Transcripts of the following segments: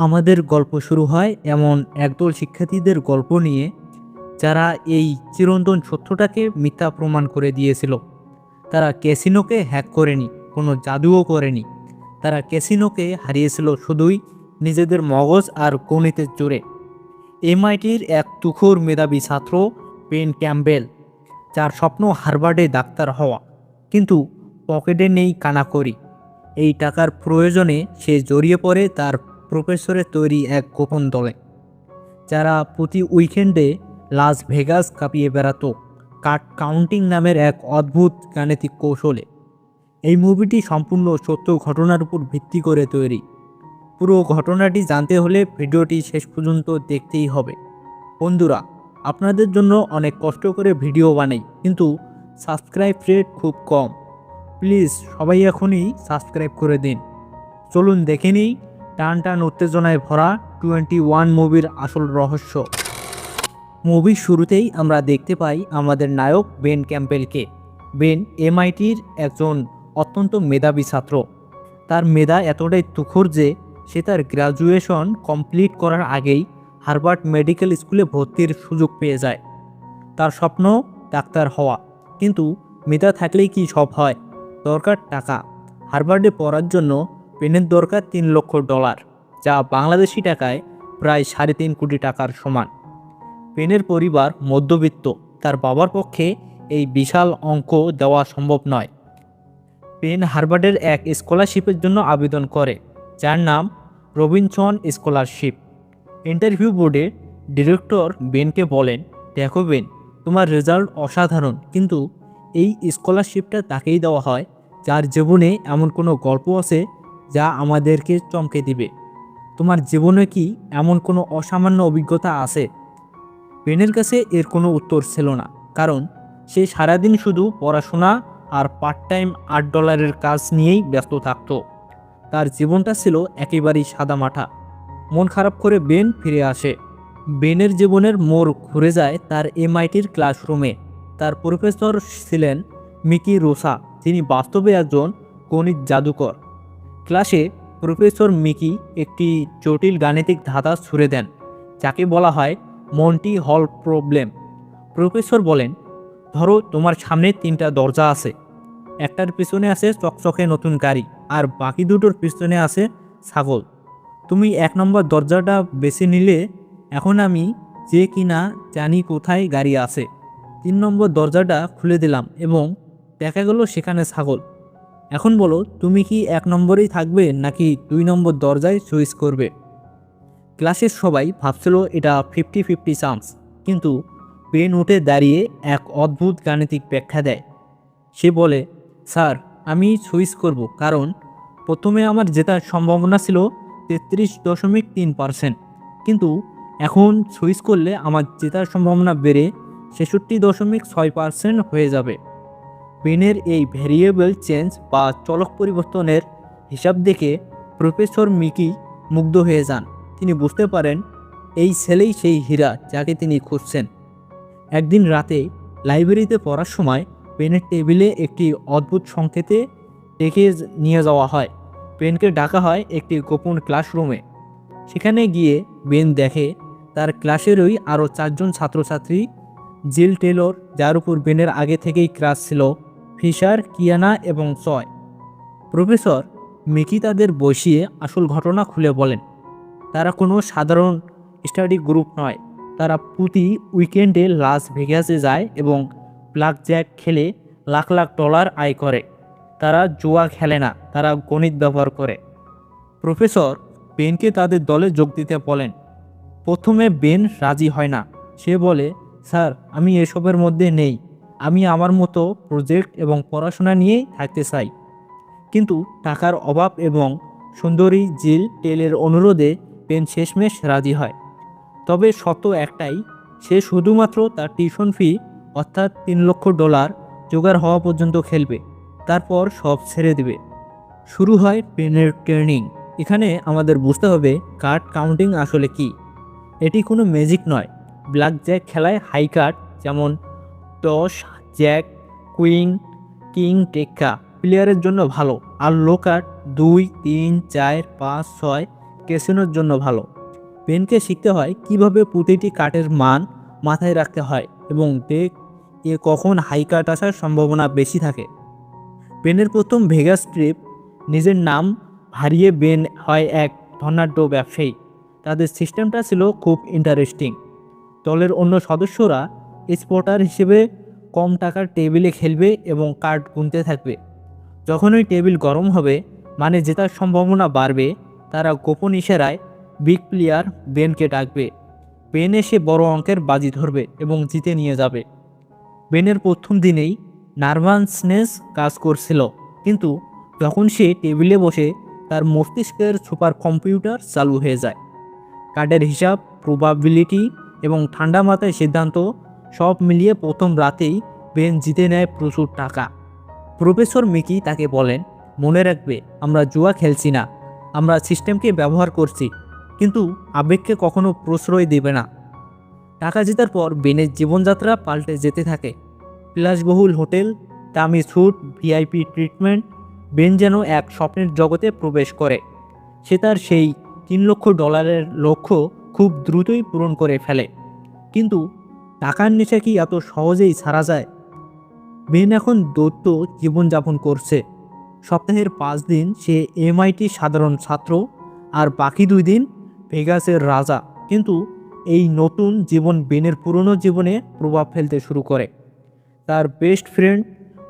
আমাদের গল্প শুরু হয় এমন একদল শিক্ষার্থীদের গল্প নিয়ে, যারা এই চিরন্তন সত্যটাকে মিথ্যা প্রমাণ করে দিয়েছিল। তারা ক্যাসিনোকে হ্যাক করেনি, কোনো জাদুও করেনি। তারা ক্যাসিনোকে হারিয়েছিল শুধুই নিজেদের মগজ আর গণিতের জোরে। এমআইটির এক তুখোর মেধাবী ছাত্র পেন ক্যাম্বেল, যার স্বপ্ন হার্ভার্ডে ডাক্তার হওয়া, কিন্তু পকেটে নেই কানাকড়ি। এই টাকার প্রয়োজনে সে জড়িয়ে পড়ে তার প্রফেসরের তৈরি এক গোপন দলে, যারা প্রতি উইকেন্ডে লাস ভেগাস কাঁপিয়ে বেড়াতো কার্ড কাউন্টিং নামের এক অদ্ভুত গাণিতিক কৌশলে। এই মুভিটি সম্পূর্ণ সত্য ঘটনার উপর ভিত্তি করে তৈরি। পুরো ঘটনাটি জানতে হলে ভিডিওটি শেষ পর্যন্ত দেখতেই হবে। বন্ধুরা, আপনাদের জন্য অনেক কষ্ট করে ভিডিও বানাই, কিন্তু সাবস্ক্রাইব রেট খুব কম। প্লিজ সবাই এখনই সাবস্ক্রাইব করে দিন। চলুন দেখে নিই টান টান উত্তেজনায় ভরা 21 মুভির আসল রহস্য। মুভির শুরুতেই আমরা দেখতে পাই আমাদের নায়ক বেন ক্যাম্পবেলকে। বেন এমআইটির একজন অত্যন্ত মেধাবী ছাত্র। তার মেধা এতটাই তুখর যে সে তার গ্র্যাজুয়েশন কমপ্লিট করার আগেই হার্ভার্ড মেডিকেল স্কুলে ভর্তির সুযোগ পেয়ে যায়। তার স্বপ্ন ডাক্তার হওয়া, কিন্তু মেধা থাকলেই কি সব হয়? দরকার টাকা। হার্ভার্ডে পড়ার জন্য পেনের দরকার $3 লক্ষ, যা বাংলাদেশি টাকায় প্রায় 3.5 কোটি টাকার সমান। পেনের পরিবার মধ্যবিত্ত, তার বাবার পক্ষে এই বিশাল অঙ্ক দেওয়া সম্ভব নয়। পেন হার্ভার্ডের এক স্কলারশিপের জন্য আবেদন করে, যার নাম রবিনসন স্কলারশিপ। ইন্টারভিউ বোর্ডে ডিরেক্টর বেনকে বলেন, দেখো বেন, তোমার রেজাল্ট অসাধারণ, কিন্তু এই স্কলারশিপটা তাকেই দেওয়া হয় যার জীবনে এমন কোনো গল্প আছে যা আমাদেরকে চমকে দিবে। তোমার জীবনে কি এমন কোনো অসামান্য অভিজ্ঞতা আছে? বেনের কাছে এর কোনো উত্তর ছিল না, কারণ সে সারাদিন শুধু পড়াশোনা আর পার্ট টাইম $8 কাজ নিয়েই ব্যস্ত থাকত। তার জীবনটা ছিল একেবারেই সাদামাটা। মন খারাপ করে বেন ফিরে আসে। বেনের জীবনের মোড় ঘুরে যায় তার এমআইটির ক্লাসরুমে। তার প্রফেসর ছিলেন মিকি রোসা, যিনি বাস্তবে একজন গণিত জাদুকর। ক্লাসে প্রফেসর মিকি একটি জটিল গাণিতিক ধাঁধা ছুড়ে দেন, যাকে বলা হয় মন্টি হল প্রবলেম। প্রফেসর বলেন, ধরো তোমার সামনে 3টা দরজা আছে। একটার পিছনে আছে চকচকে নতুন গাড়ি, আর বাকি দুটোর পিছনে আছে ছাগল। তুমি 1 নম্বর দরজাটা বেছে নিলে এখন আমি যে কিনা জানি কোথায় গাড়ি আছে। 3 নম্বর দরজাটা খুলে দিলাম এবং দেখা গেল সেখানে ছাগল। এখন বলো, তুমি কি 1 নম্বরেই থাকবে নাকি 2 নম্বর দরজায় চয়েস করবে? ক্লাসের সবাই ভাবছিল এটা 50-50 চান্স, কিন্তু পেন উঠে দাঁড়িয়ে এক অদ্ভুত গাণিতিক ব্যাখ্যা দেয়। সে বলে, স্যার, আমি চয়েস করব, কারণ প্রথমে আমার জেতার সম্ভাবনা ছিল 33.3%, কিন্তু এখন চয়েস করলে আমার জেতার সম্ভাবনা বেড়ে 66.6% হয়ে যাবে। পেনের এই ভ্যারিয়েবল চেঞ্জ বা চলক পরিবর্তনের হিসাব দেখে প্রফেসর মিকি মুগ্ধ হয়ে যান। তিনি বুঝতে পারেন এই ছেলেই সেই হীরা যাকে তিনি খুঁজছেন। একদিন রাতে লাইব্রেরিতে পড়ার সময় পেনের টেবিলে একটি অদ্ভুত সংকেতে ডেকে নিয়ে যাওয়া হয়। পেনকে ডাকা হয় একটি গোপন ক্লাসরুমে। সেখানে গিয়ে বেন দেখে তার ক্লাসেরই আরও 4জন ছাত্রছাত্রী। জিল টেলর, যার উপর বেনের আগে থেকেই ক্রাশ ছিল, ফিশার, কিয়ানা এবং সয়। প্রফেসর মিকি তাদের বসিয়ে আসল ঘটনা খুলে বলেন, তারা কোনো সাধারণ স্টাডি গ্রুপ নয়। তারা প্রতি উইকেন্ডে লাস ভেগাসে যায় এবং ব্ল্যাক জ্যাক খেলে লাখ লাখ ডলার আয় করে। তারা জুয়া খেলে না, তারা গণিত ব্যবহার করে। প্রফেসর বেনকে তাদের দলে যোগ দিতে বলেন। প্রথমে বেন রাজি হয় না। সে বলে, স্যার, আমি এসবের মধ্যে নেই। আমি আমার মতো প্রজেক্ট এবং পড়াশোনা নিয়েই থাকতে চাই। কিন্তু টাকার অভাব এবং সুন্দরী জিল টেলের অনুরোধে বেন শেষমেশ রাজি হয়। তবে শর্ত একটাই, সে শুধুমাত্র তার টিউশন ফি অর্থাৎ $3 লক্ষ জোগাড় হওয়া পর্যন্ত খেলবে, তারপর সব ছেড়ে দেবে। শুরু হয় পেনের ট্রেনিং। এখানে আমাদের বুঝতে হবে কার্ড কাউন্টিং আসলে কি। এটি কোনো ম্যাজিক নয়। ব্ল্যাক জ্যাক খেলায় হাই কার্ড যেমন 10, জ্যাক, কুইন, কিং, টেক্কা প্লেয়ারের জন্য ভালো, আর লো কার্ড 2, 3, 4, 5, 6 ক্যাসিনোর জন্য ভালো। বেনকে শিখতে হয় কিভাবে প্রতিটি কার্ডের মান মাথায় রাখতে হয় এবং এ কখন হাই কার্ড আসার সম্ভাবনা বেশি থাকে। বেনের প্রথম ভেগাস ট্রিপ, নিজের নাম হারিয়ে বেন হয় এক ধনাঢ্য ব্যবসায়ী। তাদের সিস্টেমটা ছিল খুব ইন্টারেস্টিং। দলের অন্য সদস্যরা স্পটার হিসেবে কম টাকার টেবিলে খেলবে এবং কার্ড গুনতে থাকবে। যখনই টেবিল গরম হবে, মানে জেতার সম্ভাবনা বাড়বে, তারা গোপন ইশারায় বিগ প্লেয়ার বেনকে ডাকবে। বেন এসে বড় অঙ্কের বাজি ধরবে এবং জিতে নিয়ে যাবে। বেনের প্রথম দিনেই নার্ভাসনেস কাজ করছিল, কিন্তু যখন সে টেবিলে বসে, তার মস্তিষ্কের সুপার কম্পিউটার চালু হয়ে যায়। কার্ডের হিসাব, প্রবাবিলিটি এবং ঠান্ডা মাথায় সিদ্ধান্ত সব মিলিয়ে প্রথম রাতেই বেন জিতে নেয় প্রচুর টাকা। প্রফেসর মিকি তাকে বলেন, মনে রাখবে, আমরা জুয়া খেলছি না, আমরা সিস্টেমকে ব্যবহার করছি, কিন্তু আবেগকে কখনো প্রশ্রয় দেবে না। টাকা জেতার পর বেনের জীবনযাত্রা পাল্টে যেতে থাকে। বিলাসবহুল হোটেল, দামি স্যুট, ভিআইপি ট্রিটমেন্ট। বেন যেন এক স্বপ্নের জগতে প্রবেশ করে। সে তার সেই $3 লক্ষ লক্ষ্য খুব দ্রুতই পূরণ করে ফেলে। কিন্তু টাকার নেশা কি এত সহজেই ছাড়া যায়? বেন এখন দৈত্য জীবনযাপন করছে। সপ্তাহের 5 দিন সে এমআইটি সাধারণ ছাত্র, আর বাকি 2 দিন ভেগাসের রাজা। কিন্তু এই নতুন জীবন বেনের পুরনো জীবনে প্রভাব ফেলতে শুরু করে। তার বেস্ট ফ্রেন্ড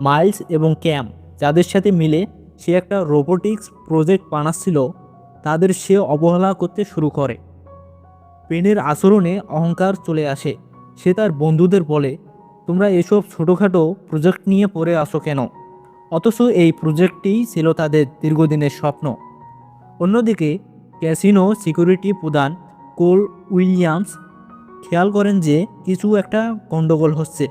মাইলস এবং ক্যাম, যাদের সাথে মিলে সে একটা রোবোটিক্স প্রজেক্ট বানাচ্ছিল, তাদের সে অবহেলা করতে শুরু করে। বেনের আচরণে অহংকার চলে আসে। সে তার বন্ধুদের বলে, তোমরা এসব ছোটোখাটো প্রজেক্ট নিয়ে পড়ে আসো কেন? অথচ এই প্রজেক্টটি ছিল তাদের দীর্ঘদিনের স্বপ্ন। অন্যদিকে ক্যাসিনো সিকিউরিটি প্রধান কোল উইলিয়ামস খেয়াল করেন যে কিছু একটা গণ্ডগোল হচ্ছে।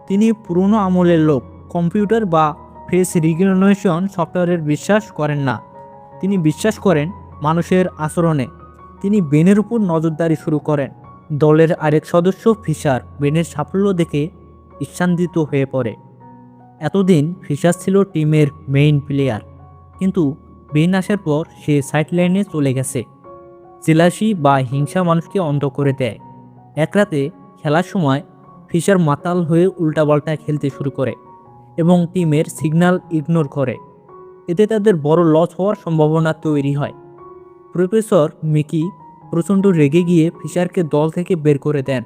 তিনি পুরনো আমলের লোক, কম্পিউটার বা ফেস রিকগনিশন সফটওয়্যারের বিশ্বাস করেন না। তিনি বিশ্বাস করেন মানুষের আচরণে। তিনি বেনের উপর নজরদারি শুরু করেন। দলের আরেক সদস্য ফিশার বেনের সাফল্য দেখে ঈর্ষান্বিত হয়ে পড়ে। এতদিন ফিশার ছিল টিমের মেইন প্লেয়ার, কিন্তু বেন আসার পর সে সাইডলাইনে চলে গেছে। জেলাসি বা হিংসা মানুষকে অন্ধ করে দেয়। এক রাতে খেলার সময় ফিশার মাতাল হয়ে উল্টাপাল্টা খেলতে শুরু করে এবং টিমের সিগন্যাল ইগনোর করে। এতে তাদের বড় লস হওয়ার সম্ভাবনা তৈরি হয়। প্রফেসর মিকি প্রচণ্ড রেগে গিয়ে ফিশারকে দল থেকে বের করে দেন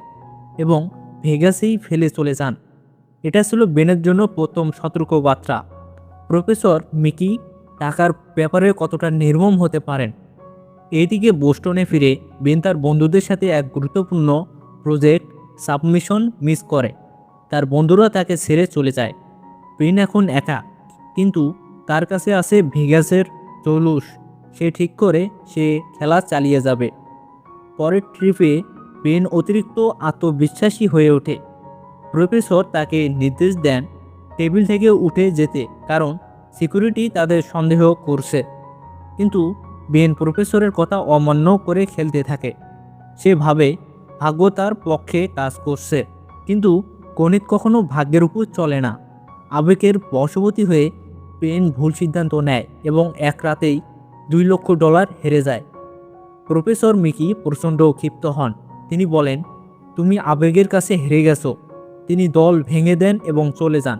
এবং ভেগাসেই ফেলে চলে যান। এটা ছিল বেনের জন্য প্রথম সতর্কবার্তা। প্রফেসর মিকি টাকার ব্যাপারে কতটা নির্মম হতে পারেন। এইদিকে বোস্টনে ফিরে বেন তার বন্ধুদের সাথে এক গুরুত্বপূর্ণ প্রজেক্ট সাবমিশন মিস করে। তার বন্ধুরা তাকে ছেড়ে চলে যায়। বেন এখন একা, কিন্তু তার কাছে আছে ভেগাসের জৌলুস। সে ঠিক করে সে খেলা চালিয়ে যাবে। পরের ট্রিপে বেন অতিরিক্ত আত্মবিশ্বাসী হয়ে ওঠে। প্রফেসর তাকে নির্দেশ দেন টেবিল থেকে উঠে যেতে, কারণ সিকিউরিটি তাদের সন্দেহ করছে। কিন্তু বেন প্রফেসরের কথা অমান্য করে খেলতে থাকে। সে ভাবে ভাগ্য তার পক্ষে কাজ করছে, কিন্তু গণিত কখনো ভাগ্যের উপর চলে না। আবেগের বশবর্তী হয়ে বেন ভুল সিদ্ধান্ত নেয় এবং এক রাতেই $2 লক্ষ হেরে যায়। প্রফেসর মিকি প্রচণ্ড ক্ষিপ্ত হন। তিনি বলেন, তুমি আবেগের কাছে হেরে গেছো। তিনি দল ভেঙে দেন এবং চলে যান।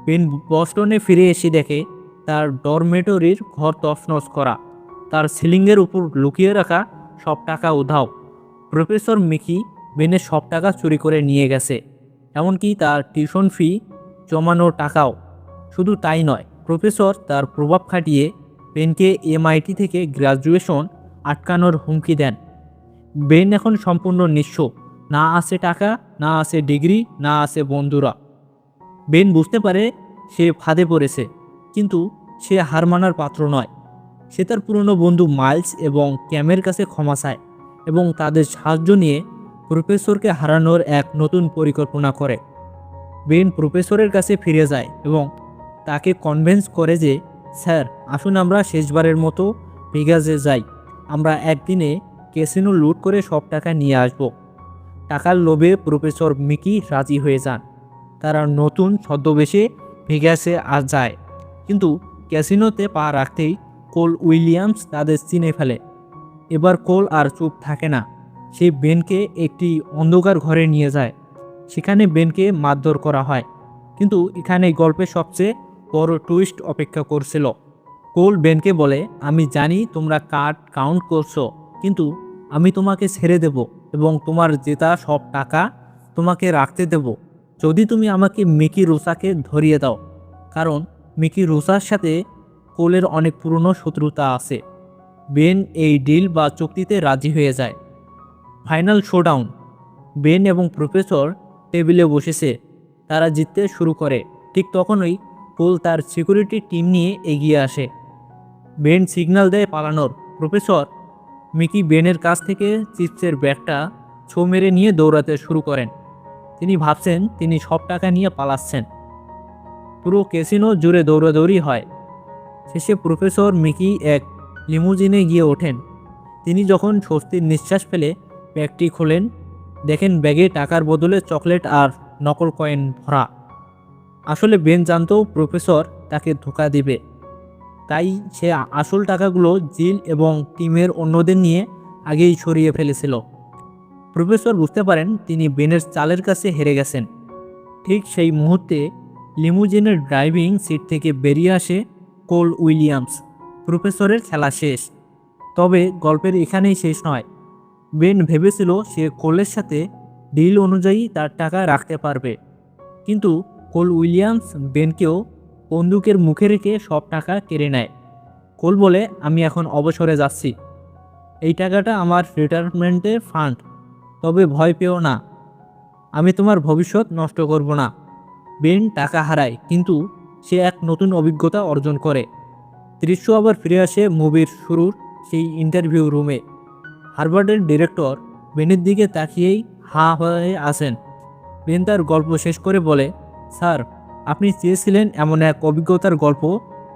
বেন বস্টনে ফিরে এসে দেখে তার ডরমেটরির ঘর তছনছ করা, তার সিলিংয়ের উপর লুকিয়ে রাখা সব টাকা উধাও। প্রফেসর মিকি বেনের সব টাকা চুরি করে নিয়ে গেছে, এমনকি তার টিউশন ফি জমানোর টাকাও। শুধু তাই নয়, প্রফেসর তার প্রভাব খাটিয়ে বেনকে এমআইটি থেকে গ্র্যাজুয়েশন আটকানোর হুমকি দেন। বেন এখন সম্পূর্ণ নিঃস্ব। না আছে টাকা, না আছে ডিগ্রি, না আছে বন্ধুরা। বেন বুঝতে পারে সে ফাঁদে পড়েছে, কিন্তু সে হার মানার পাত্র নয়। সে তার পুরনো বন্ধু মাইলস এবং ক্যামের কাছে ক্ষমা চায় এবং তাদের সাহায্য নিয়ে প্রফেসরকে হারানোর এক নতুন পরিকল্পনা করে। বেন প্রফেসরের কাছে ফিরে যায় এবং তাকে কনভিন্স করে যে, স্যার, আসুন আমরা শেষবারের মতো ভেগাসে যাই। আমরা একদিনে ক্যাসিনো লুট করে সব টাকা নিয়ে আসব। টাকার লোভে প্রফেসর মিকি রাজি হয়ে যান। তারা নতুন ছদ্মবেশে ভেগাসে যায়, কিন্তু ক্যাসিনোতে পা রাখতেই কোল উইলিয়ামস তাদের চিনে ফেলে। এবার কোল আর চুপ থাকে না। সে বেনকে একটি অন্ধকার ঘরে নিয়ে যায়। সেখানে বেনকে মারধর করা হয়। কিন্তু এখানে গল্পের সবচেয়ে বড় টুইস্ট অপেক্ষা করছিল। কোল বেনকে বলে, আমি জানি তোমরা কার্ড কাউন্ট করছো, কিন্তু আমি তোমাকে ছেড়ে দেব এবং তোমার জেতা সব টাকা তোমাকে রাখতে দেব যদি তুমি আমাকে মিকি রোসাকে ধরিয়ে দাও। কারণ মিকি রোসার সাথে কোলের অনেক পুরনো শত্রুতা আছে। বেন এই ডিল বা চুক্তিতে রাজি হয়ে যায়। Final showdown. বেন এবং প্রফেসর টেবিলে বসেছে। তারা জিততে শুরু করে। ঠিক তখনই কোল তার সিকিউরিটি টিম নিয়ে এগিয়ে আসে। বেন সিগন্যাল দেয় পালানোর। প্রফেসর মিকি বেনের কাছ থেকে চিপসের ব্যাগটা ছো মেরে নিয়ে দৌড়াতে শুরু করেন। তিনি ভাবছেন তিনি সব টাকা নিয়ে পালাচ্ছেন। পুরো ক্যাসিনো জুড়ে দৌড়াদৌড়ি হয়। শেষে প্রফেসর মিকি এক লিমুজিনে গিয়ে ওঠেন। তিনি যখন স্বস্তির নিঃশ্বাস ফেলে ব্যাগটি খোলেন, দেখেন ব্যাগে টাকার বদলে চকলেট আর নকল কয়েন ভরা। আসলে বেন জানতো প্রফেসর তাকে ধোঁকা দিবে, তাই সে আসল টাকাগুলো জিল এবং টিমের অন্যদের নিয়ে আগেই সরিয়ে ফেলেছিল। প্রফেসর বুঝতে পারেন তিনি বেনের চালের কাছে হেরে গেছেন। ঠিক সেই মুহূর্তে লিমুজিনের ড্রাইভিং সিট থেকে বেরিয়ে আসে কোল উইলিয়ামস। প্রফেসরের খেলা শেষ। তবে গল্পের এখানেই শেষ নয়। বেন ভেবেছিল সে কোলের সাথে ডিল অনুযায়ী তার টাকা রাখতে পারবে, কিন্তু কোল উইলিয়ামস বেনকেও বন্দুকের মুখে রেখে সব টাকা কেড়ে নেয়। কোল বলে, আমি এখন অবসরে যাচ্ছি। এই টাকাটা আমার রিটায়ারমেন্টের ফান্ড। তবে ভয় পেও না, আমি তোমার ভবিষ্যৎ নষ্ট করব না। বেন টাকা হারায়, কিন্তু সে এক নতুন অভিজ্ঞতা অর্জন করে। দৃশ্য আবার ফিরে আসে মুভির শুরুর সেই ইন্টারভিউ রুমে। হার্ভার্ডের ডিরেক্টর বেনের দিকে তাকিয়েই হাঁ হয়ে আসেন। বেন তার গল্প শেষ করে বলে, স্যার, আপনি চেয়েছিলেন এমন এক অভিজ্ঞতার গল্প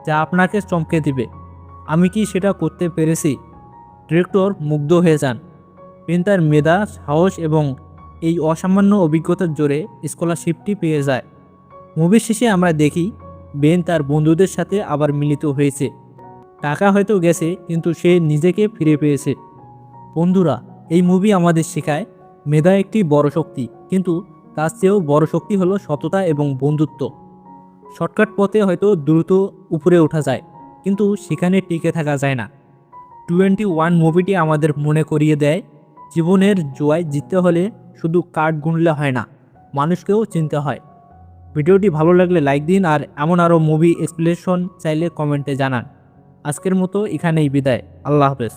যা আপনাকে চমকে দিবে। আমি কি সেটা করতে পেরেছি? ডিরেক্টর মুগ্ধ হয়ে যান। বেন তার মেধা, সাহস এবং এই অসামান্য অভিজ্ঞতার জোরে স্কলারশিপটি পেয়ে যায়। মুভির শেষে আমরা দেখি বেন তার বন্ধুদের সাথে আবার মিলিত হয়েছে। টাকা হয়তো গেছে, কিন্তু সে নিজেকে ফিরে পেয়েছে। বন্ধুরা, এই মুভি আমাদের শেখায় মেধা একটি বড় শক্তি, কিন্তু তার চেয়েও বড় শক্তি হলো সততা এবং বন্ধুত্ব। শর্টকাট পথে হয়তো দ্রুত উপরে ওঠা যায়, কিন্তু সেখানে টিকে থাকা যায় না। 21 মুভিটি আমাদের মনে করিয়ে দেয়, জীবনের জুয়ায় জিততে হলে শুধু কার্ড গুনলে হয় না, মানুষকেও চিনতে হয়। ভিডিওটি ভালো লাগলে লাইক দিন, আর এমন আরও মুভি এক্সপ্লেনেশন চাইলে কমেন্টে জানান। আজকের মতো এখানেই বিদায়। আল্লাহ হাফেজ।